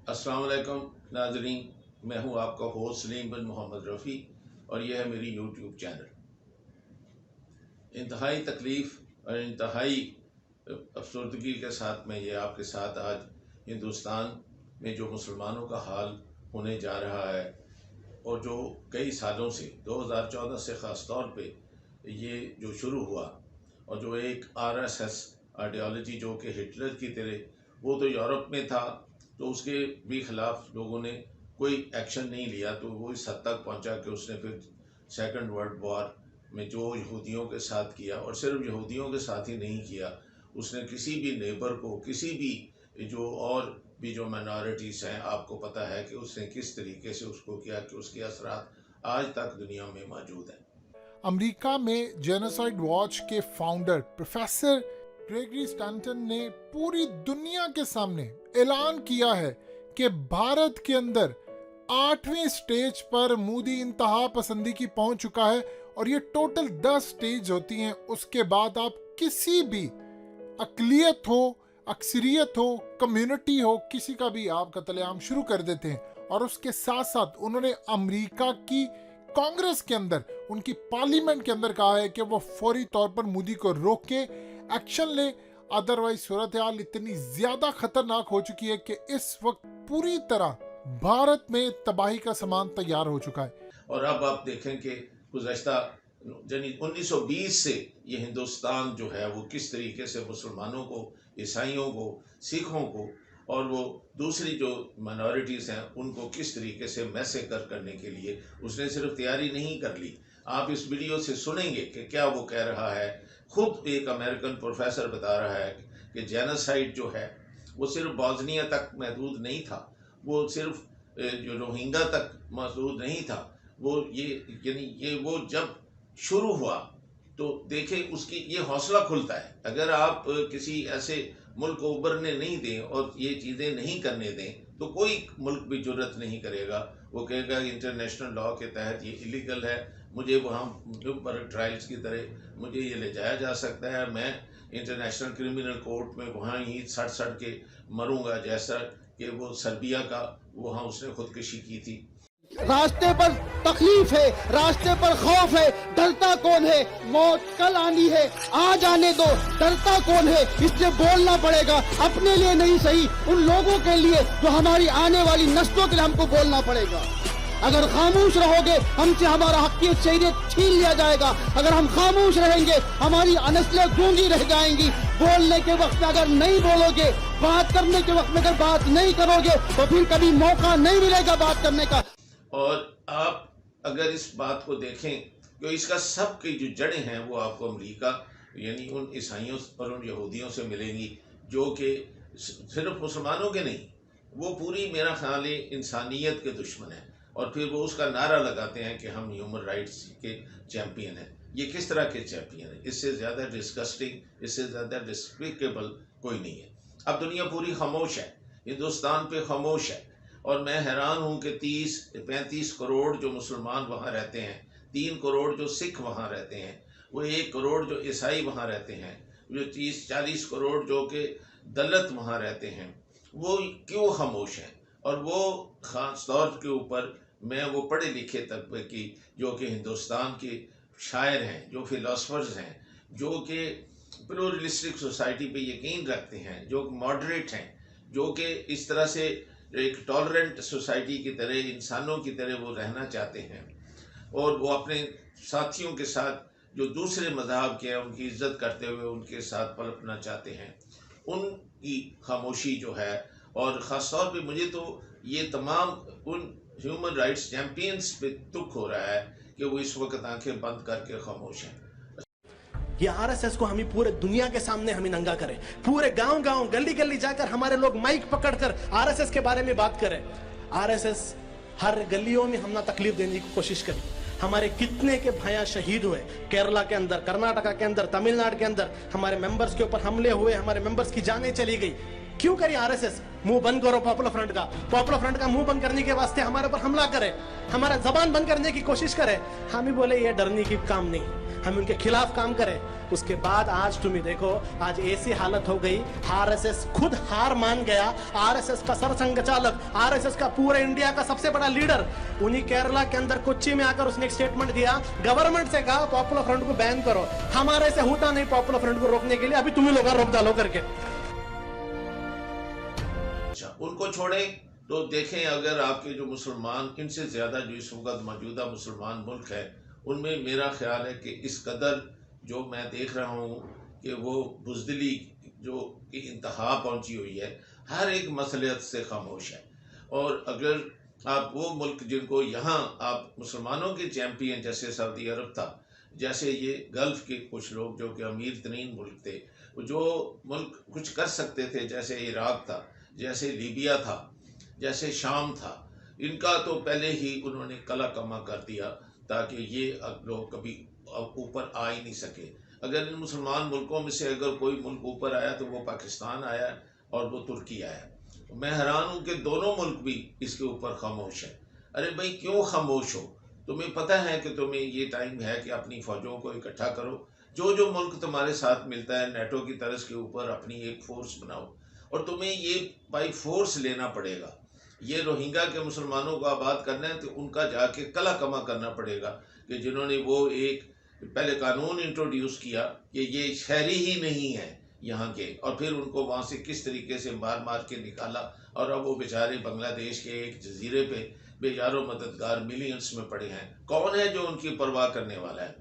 अस्सलाम वालेकुम नाज़रीन, मैं हूं आपका होस्ट सलीम बिन मोहम्मद रफ़ी और यह है मेरी यूट्यूब चैनल। इंतहाई तकलीफ़ और इंतहाई अफसरदगी के साथ मैं ये आपके साथ आज हिंदुस्तान में जो मुसलमानों का हाल होने जा रहा है और जो कई सालों से 2014 से ख़ास तौर पे ये जो शुरू हुआ और जो एक RSS आइडियोलॉजी जो कि हिटलर की तरह, वो तो यूरोप में था तो उसके भी ख़िलाफ़ लोगों ने कोई एक्शन नहीं लिया, तो वो इस हद तक पहुंचा कि उसने फिर सेकंड वर्ल्ड वॉर में जो यहूदियों के साथ किया, और सिर्फ यहूदियों के साथ ही नहीं किया, उसने किसी भी नेबर को, किसी भी जो और भी जो माइनॉरिटीज़ हैं, आपको पता है कि उसने किस तरीके से उसको किया कि उसके असरात आज तक दुनिया में मौजूद हैं। अमेरिका में जेनोसाइड वॉच के फाउंडर प्रोफेसर ग्रेगरी स्टैंटन ने पूरी दुनिया के सामने ऐलान किया है कि भारत के अंदर 8वीं स्टेज पर मोदी इंतहा पसंदी की पहुंच चुका है, और ये टोटल 10 स्टेज होती हैं। उसके बाद आप किसी भी अकलियत हो, अक्सरियत हो, कम्युनिटी हो, किसी का भी आप कत्लेआम शुरू कर देते हैं। और उसके साथ साथ उन्होंने अमेरिका की कांग्रेस के अंदर, उनकी पार्लियामेंट के अंदर कहा है कि वो फौरी तौर पर मोदी को रोक के एक्शन ले, अदरवाइज सूरत हाल इतनी ज्यादा खतरनाक हो चुकी है कि इस वक्त पूरी तरह भारत में तबाही का सामान तैयार हो चुका है। और अब आप देखें कि गुज़श्ता 1920 से ये हिंदुस्तान जो है वो किस तरीके से मुसलमानों को, ईसाइयों को, सिखों को और वो दूसरी जो माइनॉरिटीज़ हैं उनको किस तरीके से मैसेकर करने के लिए उसने सिर्फ तैयारी नहीं कर ली। आप इस वीडियो से सुनेंगे कि क्या वो कह रहा है। खुद एक अमेरिकन प्रोफेसर बता रहा है कि जेनोसाइड जो है वो सिर्फ बॉस्निया तक महदूद नहीं था, वो सिर्फ जो रोहिंग्या तक महदूद नहीं था, वो ये यानी ये वो जब शुरू हुआ तो देखें उसकी ये हौसला खुलता है। अगर आप किसी ऐसे मुल्क को उभरने नहीं दें और ये चीज़ें नहीं करने दें तो कोई मुल्क भी जुर्रत नहीं करेगा। वो कहेगा इंटरनेशनल लॉ के तहत ये इलीगल है, मुझे वहाँ पर ट्रायल्स की तरह मुझे ये ले जाया जा सकता है, मैं इंटरनेशनल क्रिमिनल कोर्ट में वहाँ ही सड़ सड़ के मरूंगा, जैसा कि वो सर्बिया का वहाँ उसने खुदकुशी की थी। रास्ते पर तकलीफ है, रास्ते पर खौफ है, डरता कौन है? मौत कल आनी है, आज आने दो, डरता कौन है? इसलिए बोलना पड़ेगा, अपने लिए नहीं सही, उन लोगों के लिए जो हमारी आने वाली नस्लों के लिए हमको बोलना पड़ेगा। अगर खामोश रहोगे हमसे हमारा हक़ शरीयत छीन लिया जाएगा। अगर हम खामोश रहेंगे हमारी नस्लें गूंगी रह जाएंगी। बोलने के वक्त में अगर नहीं बोलोगे, बात करने के वक्त में अगर बात नहीं करोगे तो फिर कभी मौका नहीं मिलेगा बात करने का। और आप अगर इस बात को देखें तो इसका सब की जो जड़ें हैं वो आपको अमेरिका यानी उन ईसाइयों और उन यहूदियों से मिलेंगी जो कि सिर्फ मुसलमानों के नहीं, वो पूरी मेरा ख्याल है इंसानियत के दुश्मन हैं। और फिर वो उसका नारा लगाते हैं कि हम ह्यूमन राइट्स के चैम्पियन हैं। ये किस तरह के चैम्पियन हैं? इससे ज़्यादा डिस्गस्टिंग, इससे ज़्यादा डिस्प्रिकेबल कोई नहीं है। अब दुनिया पूरी खामोश है, हिंदुस्तान पे खामोश है, और मैं हैरान हूँ कि 30-35 करोड़ जो मुसलमान वहाँ रहते हैं, 3 करोड़ जो सिख वहाँ रहते हैं, वो 1 करोड़ जो ईसाई वहाँ रहते हैं, जो 30-40 करोड़ जो कि दलित वहाँ रहते हैं, वो क्यों खामोश हैं? और वो ख़ास तौर के ऊपर मैं वो पढ़े लिखे तबके की जो कि हिंदुस्तान के शायर हैं, जो फिलोसफर्स हैं, जो कि प्लूरलिस्टिक सोसाइटी पे यकीन रखते हैं, जो मॉडरेट हैं, जो कि इस तरह से एक टॉलरेंट सोसाइटी की तरह, इंसानों की तरह वो रहना चाहते हैं, और वो अपने साथियों के साथ जो दूसरे मज़हब के हैं उनकी इज्जत करते हुए उनके साथ पलटना चाहते हैं, उनकी खामोशी जो है। और ख़ास तौर पे मुझे तो ये तमाम उन ह्यूमन राइट्स चैम्पियंस पे दुख हो रहा है कि वो इस वक्त आंखें बंद करके खामोश हैं। ये आरएसएस को हम पूरे दुनिया के सामने हम नंगा करें, पूरे गांव गांव गली गली जाकर हमारे लोग माइक पकड़कर आरएसएस के बारे में बात करें। आरएसएस हर गलियों में हमने तकलीफ देने की कोशिश करी। हमारे कितने के भैया शहीद हुए, केरला के अंदर, कर्नाटका के अंदर, तमिलनाडु के अंदर हमारे मेंबर्स के ऊपर हमले हुए, हमारे मेंबर्स की जानें चली गई। क्यों करी आरएसएस? मुंह बंद करो पॉपुलर फ्रंट का मुंह बंद करने के वास्ते हमारे ऊपर हमला करे, हमारा जबान बंद करने की कोशिश करे। हम ही बोले ये डरने की काम नहीं। हम उनके खिलाफ काम करें। उसके बाद आज तुम ही देखो, आज ऐसी हालत हो गई, आरएसएस खुद हार मान गया। आरएसएस का सरसंघचालक, आरएसएस का पूरे इंडिया का सबसे बड़ा लीडर, उन्हीं केरला के अंदर कोच्चि में आकर उसने एक स्टेटमेंट दिया, गवर्नमेंट से कहा पॉपुलर फ्रंट को बैन करो। हमारे से होता नहीं पॉपुलर फ्रंट को रोकने के लिए, अभी तुम ही लोग रोक डालो करके। अच्छा, उनको छोड़े तो देखें, अगर आपके जो मुसलमान, इनसे ज़्यादा जो इस वक्त मौजूदा मुसलमान मुल्क है, उनमें मेरा ख्याल है कि इस कदर जो मैं देख रहा हूँ कि वो बुज़दिली जो कि इंतहा पहुँची हुई है, हर एक मसलियत से खामोश है। और अगर आप वो मुल्क जिनको यहाँ आप मुसलमानों के चैम्पियन जैसे सऊदी अरब था, जैसे ये गल्फ़ के कुछ लोग जो कि अमीर तरीन मुल्क थे, जो मुल्क कुछ कर सकते थे, जैसे इराक़ था, जैसे लीबिया था, जैसे शाम था, इनका तो पहले ही उन्होंने कला कमा कर दिया ताकि ये लोग कभी ऊपर आ ही नहीं सके। अगर इन मुसलमान मुल्कों में से अगर कोई मुल्क ऊपर आया तो वो पाकिस्तान आया और वो तुर्की आया। मैं हैरान हूँ कि दोनों मुल्क भी इसके ऊपर खामोश है। अरे भाई, क्यों खामोश हो? तुम्हें पता है कि तुम्हें ये टाइम है कि अपनी फ़ौजों को इकट्ठा करो, जो मुल्क तुम्हारे साथ मिलता है नेटो की तर्ज के ऊपर अपनी एक फ़ोर्स बनाओ, और तुम्हें ये बाई फोर्स लेना पड़ेगा। ये रोहिंग्या के मुसलमानों को आबाद करना है तो उनका जाके कला कमा करना पड़ेगा कि जिन्होंने वो एक पहले कानून इंट्रोड्यूस किया कि ये शहरी ही नहीं है यहाँ के, और फिर उनको वहाँ से किस तरीके से मार मार के निकाला, और अब वो बेचारे बांग्लादेश के एक जजीरे पे बेजारो मददगार मिलियंस में पड़े हैं। कौन है जो उनकी परवाह करने वाला है?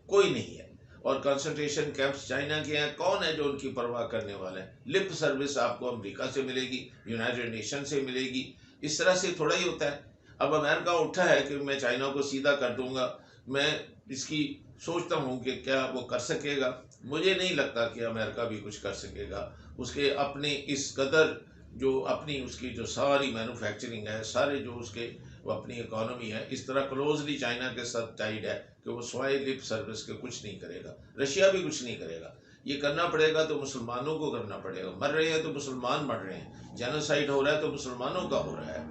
कोई नहीं है। और कंसंट्रेशन कैंप्स चाइना के हैं, कौन है जो उनकी परवाह करने वाला है? लिप सर्विस आपको अमेरिका से मिलेगी, यूनाइटेड नेशन से मिलेगी। इस तरह से थोड़ा ही होता है। अब अमेरिका उठा है कि मैं चाइना को सीधा कर दूंगा। मैं इसकी सोचता हूँ कि क्या वो कर सकेगा? मुझे नहीं लगता कि अमेरिका भी कुछ कर सकेगा। उसके अपने इस कदर जो अपनी उसकी जो सारी मैन्युफैक्चरिंग है, सारे जो उसके वो अपनी इकोनॉमी है, इस तरह क्लोजली चाइना के साथ टाइड है कि वो स्वाय लिप सर्विस के कुछ नहीं करेगा। रशिया भी कुछ नहीं करेगा। ये करना पड़ेगा तो मुसलमानों को करना पड़ेगा। मर रहे हैं तो मुसलमान मर रहे हैं, जेनोसाइड हो रहा है तो मुसलमानों का हो रहा है।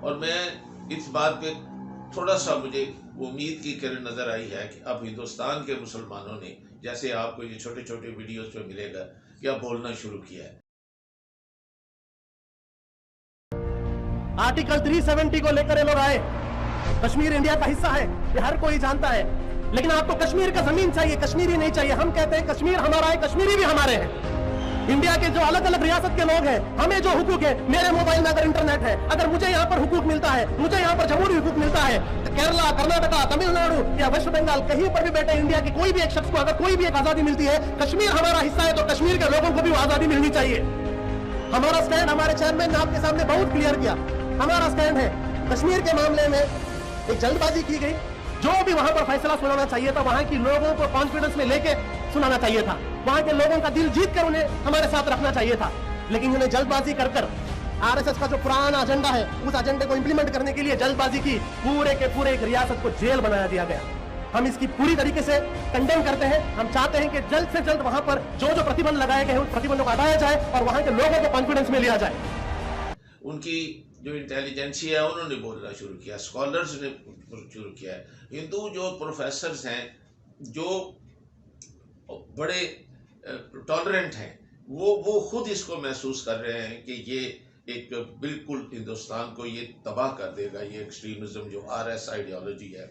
और मैं इस बात पे थोड़ा सा मुझे उम्मीद की किरण नज़र आई है कि अब हिंदुस्तान के मुसलमानों ने, जैसे आपको ये छोटे छोटे वीडियोस पे मिलेगा, क्या बोलना शुरू किया है। आर्टिकल 370 को लेकर ये लोग आए। कश्मीर इंडिया का हिस्सा है, ये हर कोई जानता है, लेकिन आपको कश्मीर का जमीन चाहिए, कश्मीरी नहीं चाहिए। हम कहते हैं कश्मीर हमारा है, कश्मीरी भी हमारे हैं। इंडिया के जो अलग अलग रियासत के लोग हैं, हमें जो हुकूक है, मेरे मोबाइल में अगर इंटरनेट है, अगर मुझे यहाँ पर हुकूक मिलता है, मुझे यहाँ पर जमहूरी हुकूक मिलता है, केरला, कर्नाटका, तमिलनाडु या वेस्ट बंगाल, कहीं पर भी बैठे इंडिया के कोई भी एक शख्स को अगर कोई भी एक आजादी मिलती है, कश्मीर हमारा हिस्सा है, तो कश्मीर के लोगों को भी आजादी मिलनी चाहिए। हमारा स्टैंड हमारे चेयरमैन ने आपके सामने बहुत क्लियर किया। हमारा स्टैंड है, कश्मीर के मामले में एक जल्दबाजी की गई। जो भी वहां पर फैसला सुनाना चाहिए था, वहां की लोगों को कॉन्फिडेंस में लेके सुनाना चाहिए था, वहां के लोगों का दिल जीत कर उन्हें हमारे साथ रखना चाहिए था। लेकिन उन्हें जल्दबाजी कर आरएसएस का जो पुराना एजेंडा है, उस एजेंडे को इंप्लीमेंट करने के लिए जल्दबाजी की, पूरे के पूरे एक रियासत को जेल बनाया दिया गया। हम इसकी पूरी तरीके से कंडेम करते हैं। हम चाहते हैं कि जल्द से जल्द वहां पर जो जो प्रतिबंध लगाए गए हैं, उन प्रतिबंधों को हटाया जाए और वहां के लोगों को कॉन्फिडेंस में लिया जाए। उनकी जो इंटेलिजेंसिया है उन्होंने बोलना शुरू किया, स्कॉलर्स ने शुरू किया है। हिंदू जो प्रोफेसर्स हैं, जो बड़े टॉलरेंट हैं, वो खुद इसको महसूस कर रहे हैं कि ये एक बिल्कुल हिंदुस्तान को ये तबाह कर देगा, ये एक्सट्रीमिज्म जो आरएस आइडियोलॉजी है।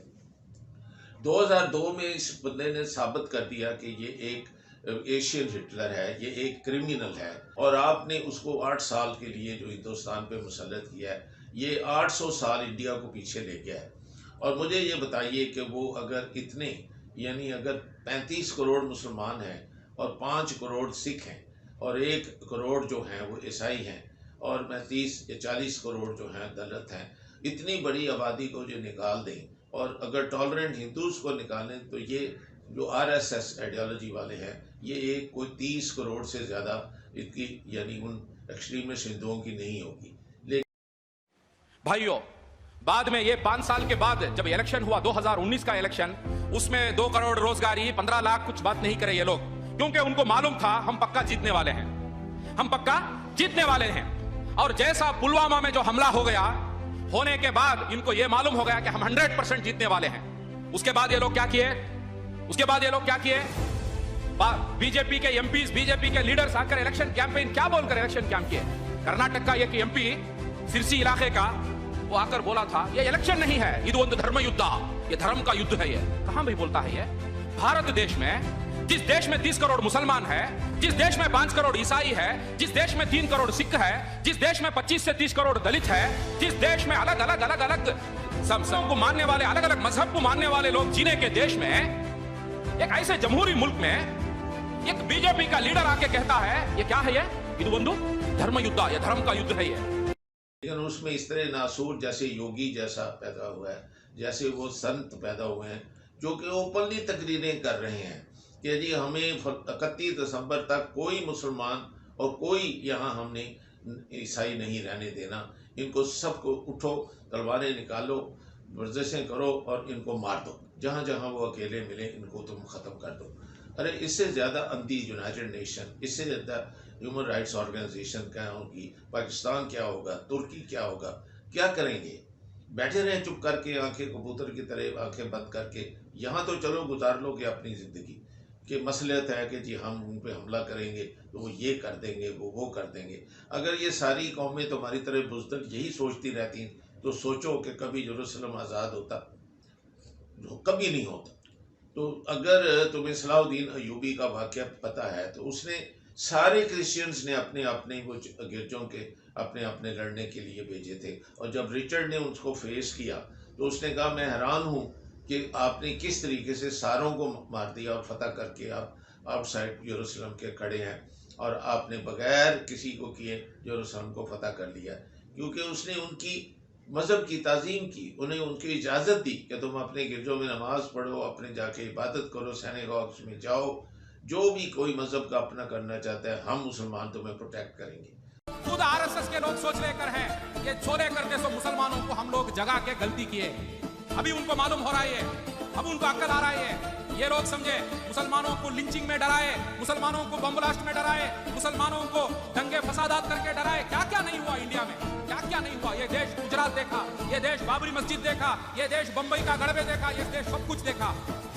2002 में इस बंदे ने साबित कर दिया कि ये एक एशियन हिटलर है, ये एक क्रिमिनल है, और आपने उसको 8 साल के लिए जो हिंदुस्तान पे मुसल्लत किया है, ये 800 साल इंडिया को पीछे ले गया है। और मुझे ये बताइए कि वो अगर इतने, यानी अगर 35 करोड़ मुसलमान हैं और 5 करोड़ सिख हैं और 1 करोड़ जो हैं वो ईसाई हैं, और 35 या 40 करोड़ जो हैं दलित हैं, इतनी बड़ी आबादी को जो निकाल दें, और अगर टॉलरेंट हिंदूज़ को निकालें, तो ये जो आरएसएस आइडियोलॉजी वाले हैं, ये एक कोई 30 करोड़ से ज़्यादा इनकी, यानी उन एक्सट्रीमिस्ट हिंदुओं की नहीं होगी। लेकिन भाइयों, बाद में ये 5 साल के बाद जब इलेक्शन हुआ, 2019 का इलेक्शन, उसमें 2 करोड़ रोजगारी, 15 लाख, कुछ बात नहीं करे ये लोग, क्योंकि उनको मालूम था हम पक्का जीतने वाले हैं, हम पक्का जीतने वाले हैं। और जैसा पुलवामा में जो हमला हो गया, होने के बाद इनको ये मालूम हो गया कि हम 100% जीतने वाले हैं। उसके बाद ये लोग क्या किए? उसके बाद ये लोग क्या किए, बीजेपी के एमपीज, बीजेपी के लीडर्स आकर इलेक्शन कैंपेन क्या बोलकर इलेक्शन कैंप किए। कर्नाटक का एक एमपी सिरसी इलाके का, वो आकर बोला था ये इलेक्शन नहीं है, ಇದು ಒಂದು धर्म युद्ध, ये धर्म का युद्ध है। ये कहां भी बोलता है ये? भारत देश में, जिस देश में 30 करोड़ मुसलमान है, जिस देश में 5 करोड़ ईसाई है, जिस देश में 3 करोड़ सिख है, जिस देश में 25 से 30 करोड़ दलित है, जिस देश में अलग अलग सबको मानने वाले, अलग अलग मजहब को मानने वाले लोग जीने के देश में, एक ऐसे जमहूरी मुल्क में एक बीजेपी का लीडर आके कहता है ये क्या है, ये ಇದು ಒಂದು धर्म युद्ध, ये धर्म का युद्ध है ये। लेकिन उसमें इस तरह नासूर जैसे योगी जैसा पैदा हुआ है, जैसे वो संत पैदा हुए हैं जो कि ओपनली तकरीरें कर रहे हैं कि जी हमें 31 दिसंबर तक कोई मुसलमान और कोई यहाँ हमने ईसाई नहीं रहने देना, इनको सबको उठो, तलवारें निकालो, वर्जिशें करो और इनको मार दो, जहाँ जहाँ वो अकेले मिले इनको तुम ख़त्म कर दो। अरे इससे ज़्यादा अंधी यूनाइटेड नेशन, इससे ज़्यादा ह्यूमन राइट्स ऑर्गेनाइजेशन क्या होगी, पाकिस्तान क्या होगा, तुर्की क्या होगा, क्या करेंगे? बैठे रहें चुप करके, आंखें कबूतर की तरह आंखें बंद करके। यहाँ तो चलो गुजार लोगे अपनी ज़िंदगी कि मसलियत है कि जी हम उन पर हमला करेंगे तो वो ये कर देंगे, वो कर देंगे। अगर ये सारी कौमें तुम्हारी तरह बुज़दिल यही सोचती रहती तो सोचो कि कभी यरूशलेम आज़ाद होता, जो कभी नहीं होता। तो अगर तुम्हें सलाहुद्दीन अयूबी का वाक़या पता है तो उसने सारे क्रिश्चियंस ने अपने अपने वो गिरजों के अपने अपने लड़ने के लिए भेजे थे, और जब रिचर्ड ने उसको फेस किया तो उसने कहा मैं हैरान हूँ कि आपने किस तरीके से सारों को मार दिया और फतह करके आप आउटसाइड यरूशलेम के खड़े हैं, और आपने बगैर किसी को किए यरूशलेम को फतह कर लिया, क्योंकि उसने उनकी मज़हब की ताज़ीम की, उन्हें उनकी इजाज़त दी कि तुम अपने गिरजों में नमाज़ पढ़ो, अपने जाके इबादत करो, सिनेगॉग्स में जाओ, जो भी कोई मज़हब का अपना करना चाहता है, हम मुसलमान तुम्हें प्रोटेक्ट करेंगे। खुद आरएसएस के लोग सोच लेकर हैं ये छोले करके सो मुसलमानों को हम लोग जगा के गलती किए, अभी उनको मालूम हो रहा है, अब उनको अक्ल आ रहा है। ये लोग समझे मुसलमानों को लिंचिंग में डराए, मुसलमानों को बम ब्लास्ट में डराए, मुसलमानों को दंगे फसादात करके डराए। क्या क्या नहीं हुआ इंडिया में, क्या क्या नहीं हुआ। ये देश गुजरात देखा, ये देश बाबरी मस्जिद देखा, ये देश बंबई का गड़बे देखा, ये देश सब कुछ देखा,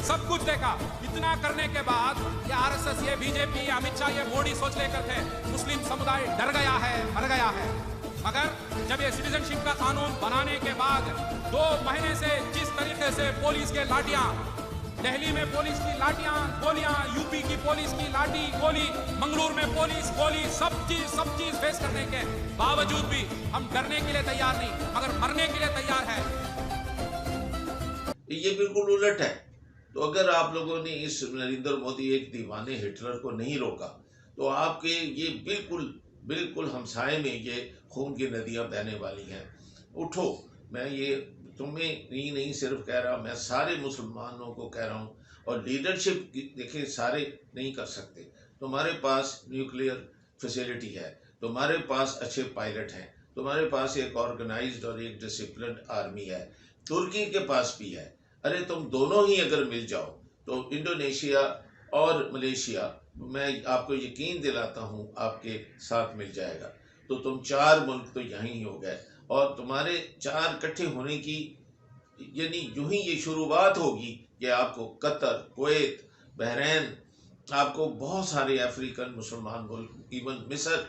सब कुछ देखा। इतना करने के बाद ये आरएसएस, ये बीजेपी, ये अमित शाह, ये मोदी सोच लेकर थे मुस्लिम समुदाय डर गया है, मर गया है। मगर जब ये सिटीजनशिप का कानून बनाने के बाद 2 महीने से जिस तरीके से पुलिस के लाठियां, दिल्ली में पुलिस की लाठियां गोलियां, यूपी की पुलिस की लाठी गोली, मंगलूर में पुलिस गोली, सब चीज फेस करने के बावजूद भी हम डरने के लिए तैयार नहीं, मगर मरने के लिए तैयार है। ये बिल्कुल उलट है। तो अगर आप लोगों ने इस नरेंद्र मोदी एक दीवाने हिटलर को नहीं रोका तो आपके ये बिल्कुल हमसाए में ये खून की नदियां बहने वाली हैं। उठो, मैं ये तुम्हें नहीं सिर्फ कह रहा, मैं सारे मुसलमानों को कह रहा हूँ। और लीडरशिप देखिए सारे नहीं कर सकते। तुम्हारे पास न्यूक्लियर फैसिलिटी है, तुम्हारे पास अच्छे पायलट हैं, तुम्हारे पास एक ऑर्गेनाइज्ड और एक डिसिप्लिन आर्मी है, तुर्की के पास भी है। अरे तुम दोनों ही अगर मिल जाओ तो इंडोनेशिया और मलेशिया, मैं आपको यकीन दिलाता हूँ आपके साथ मिल जाएगा। तो तुम 4 मुल्क तो यहीं हो गए, और तुम्हारे 4 इकट्ठे होने की यानी यूं ही ये शुरुआत होगी कि आपको कतर, कुवैत, बहरीन, आपको बहुत सारे अफ्रीकन मुसलमान मुल्क, इवन मिस्र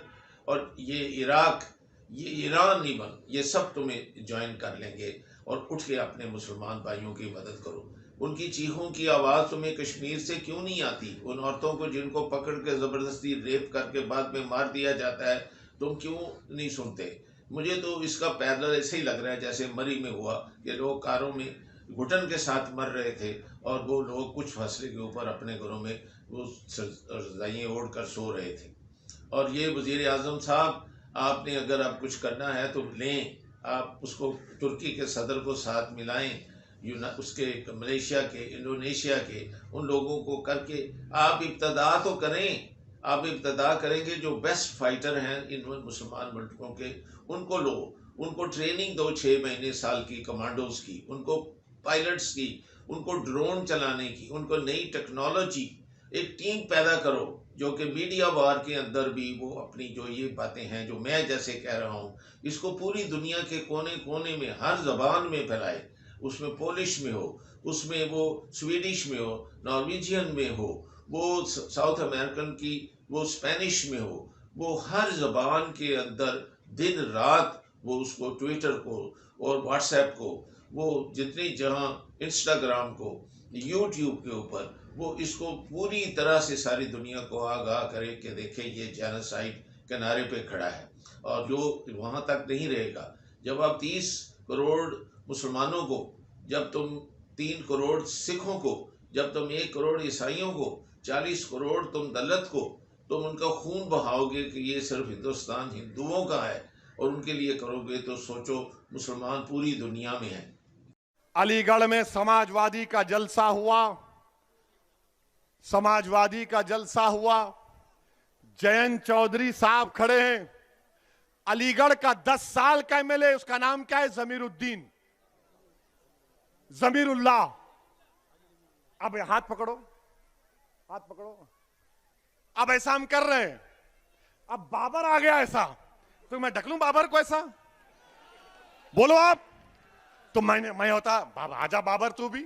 और ये इराक, ये ईरान, इवन ये सब तुम्हें ज्वाइन कर लेंगे। और उठ के अपने मुसलमान भाइयों की मदद करो। उनकी चीखों की आवाज़ तुम्हें कश्मीर से क्यों नहीं आती? उन औरतों को जिनको पकड़ के ज़बरदस्ती रेप करके बाद में मार दिया जाता है, तुम क्यों नहीं सुनते? मुझे तो इसका पैरेलल ऐसे ही लग रहा है जैसे मरी में हुआ कि लोग कारों में घुटन के साथ मर रहे थे, और वो लोग कुछ फैसले के ऊपर अपने घरों में वो रज़ाइयाँ ओढ़ कर सो रहे थे। और ये वज़ीर आज़म साहब, आपने अगर अब कुछ करना है तो लें, आप उसको तुर्की के सदर को साथ मिलाएं, उसके मलेशिया के, इंडोनेशिया के, उन लोगों को करके आप इब्तदा तो करें। आप इब्तदा करेंगे, जो बेस्ट फाइटर हैं इन मुसलमान मुल्कों के, उनको लो, उनको ट्रेनिंग दो 6 महीने साल की, कमांडोज की, उनको पायलट्स की, उनको ड्रोन चलाने की, उनको नई टेक्नोलॉजी, एक टीम पैदा करो जो कि मीडिया वार के अंदर भी वो अपनी जो ये बातें हैं जो मैं जैसे कह रहा हूँ, इसको पूरी दुनिया के कोने कोने में हर ज़बान में फैलाए, उसमें पोलिश में हो, उसमें वो स्वीडिश में हो, नॉर्वेजियन में हो, वो साउथ अमेरिकन की वो स्पेनिश में हो, वो हर ज़बान के अंदर दिन रात वो उसको ट्विटर को और व्हाट्सएप को, वो जितनी जहाँ इंस्टाग्राम को, यूट्यूब के ऊपर वो इसको पूरी तरह से सारी दुनिया को आगाह करे कि देखें ये जेनोसाइड किनारे पे खड़ा है। और जो वहाँ तक नहीं रहेगा, जब आप 30 करोड़ मुसलमानों को, जब तुम 3 करोड़ सिखों को, जब तुम 1 करोड़ ईसाइयों को, 40 करोड़ तुम दलित को, तुम उनका खून बहाओगे कि ये सिर्फ हिंदुस्तान हिंदुओं का है और उनके लिए करोगे, तो सोचो मुसलमान पूरी दुनिया में है। अलीगढ़ में समाजवादी का जलसा हुआ, समाजवादी का जलसा हुआ। जयंत चौधरी साहब खड़े हैं, अलीगढ़ का 10 साल का एमएलए, उसका नाम क्या है? जमीरुद्दीन, जमीरुल्लाह। अब हाथ पकड़ो, हाथ पकड़ो। अब ऐसा हम कर रहे हैं, अब बाबर आ गया ऐसा, तो मैं ढकलूं बाबर को ऐसा? बोलो आप, तो मैं होता बाबा, आजा बाबर तू भी।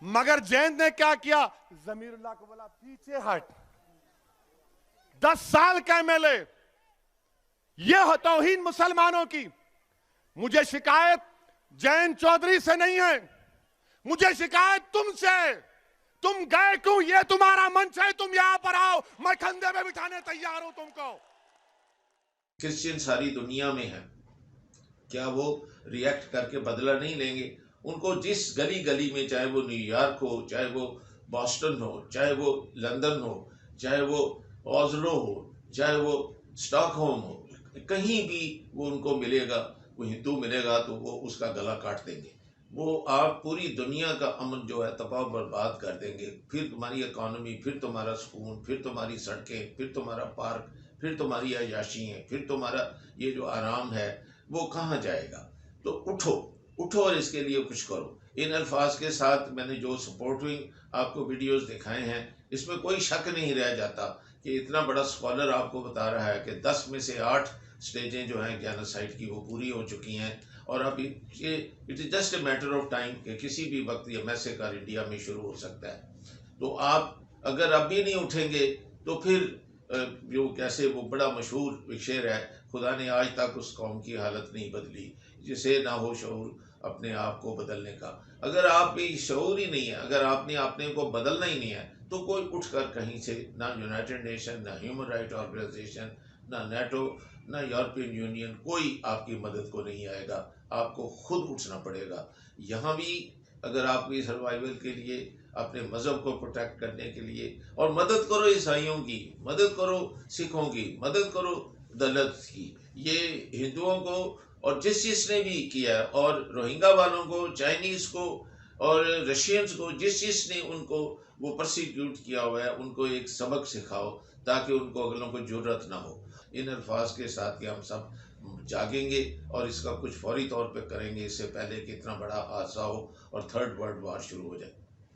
मगर जयंत ने क्या किया? जमीरुल्लाह को बोला पीछे हट। 10 साल का एमएलए, यह हो तौहीन मुसलमानों की। मुझे शिकायत जयंत चौधरी से नहीं है, मुझे शिकायत तुमसे है। तुम गए क्यों? ये तुम्हारा मंच है, तुम यहां पर आओ, मैं कंधे में बिठाने तैयार हूं तुमको। क्रिश्चियन सारी दुनिया में है, क्या वो रिएक्ट करके बदला नहीं लेंगे? उनको जिस गली गली में, चाहे वो न्यूयॉर्क हो, चाहे वो बॉस्टन हो, चाहे वो लंदन हो, चाहे वो ऑस्लो हो, चाहे वो स्टॉकहोम हो, कहीं भी वो उनको मिलेगा, वो हिंदू मिलेगा तो वो उसका गला काट देंगे। वो आप पूरी दुनिया का अमन जो है तबाह बर्बाद कर देंगे। फिर तुम्हारी इकॉनमी, फिर तुम्हारा सुकून, फिर तुम्हारी सड़कें, फिर तुम्हारा पार्क, फिर तुम्हारी अय्याशियाँ, फिर तुम्हारा ये जो आराम है वो कहाँ जाएगा? तो उठो, उठो और इसके लिए कुछ करो। इन अल्फाज के साथ मैंने जो सपोर्टिंग आपको वीडियोस दिखाए हैं, इसमें कोई शक नहीं रह जाता कि इतना बड़ा स्कॉलर आपको बता रहा है कि 10 में से 8 स्टेजें जो हैं जेनोसाइड की वो पूरी हो चुकी हैं। और अब ये it is just a matter of time कि किसी भी वक्त ये मैसेकर इंडिया में शुरू हो सकता है। तो आप अगर अब भी नहीं उठेंगे तो फिर जो कैसे वो बड़ा मशहूर शेर है, खुदा ने आज तक उस कौम की हालत नहीं बदली जिसे ना हो शऊर अपने आप को बदलने का। अगर आप भी शऊर ही नहीं है, अगर आपने अपने को बदलना ही नहीं है, तो कोई उठकर कहीं से, ना यूनाइटेड नेशन, ना ह्यूमन राइट ऑर्गेनाइजेशन, ना नेटो, ना यूरोपियन यूनियन, कोई आपकी मदद को नहीं आएगा। आपको खुद उठना पड़ेगा। यहाँ भी अगर आपकी सर्वाइवल के लिए, अपने मज़हब को प्रोटेक्ट करने के लिए, और मदद करो ईसाइयों की, मदद करो सिखों की, मदद करो दलित की, ये हिंदुओं को और जिसने भी किया, और रोहिंग्या वालों को, चाइनीज़ को और रशियंस को, जिसने उनको वो परसिक्यूट किया हुआ है, उनको एक सबक सिखाओ ताकि उनको अगलों को जुर्रत ना हो। इन अल्फाज के साथ कि हम सब जागेंगे और इसका कुछ फौरी तौर पे करेंगे, इससे पहले कि इतना बड़ा हादसा हो और 3rd वर्ल्ड वार शुरू हो जाए।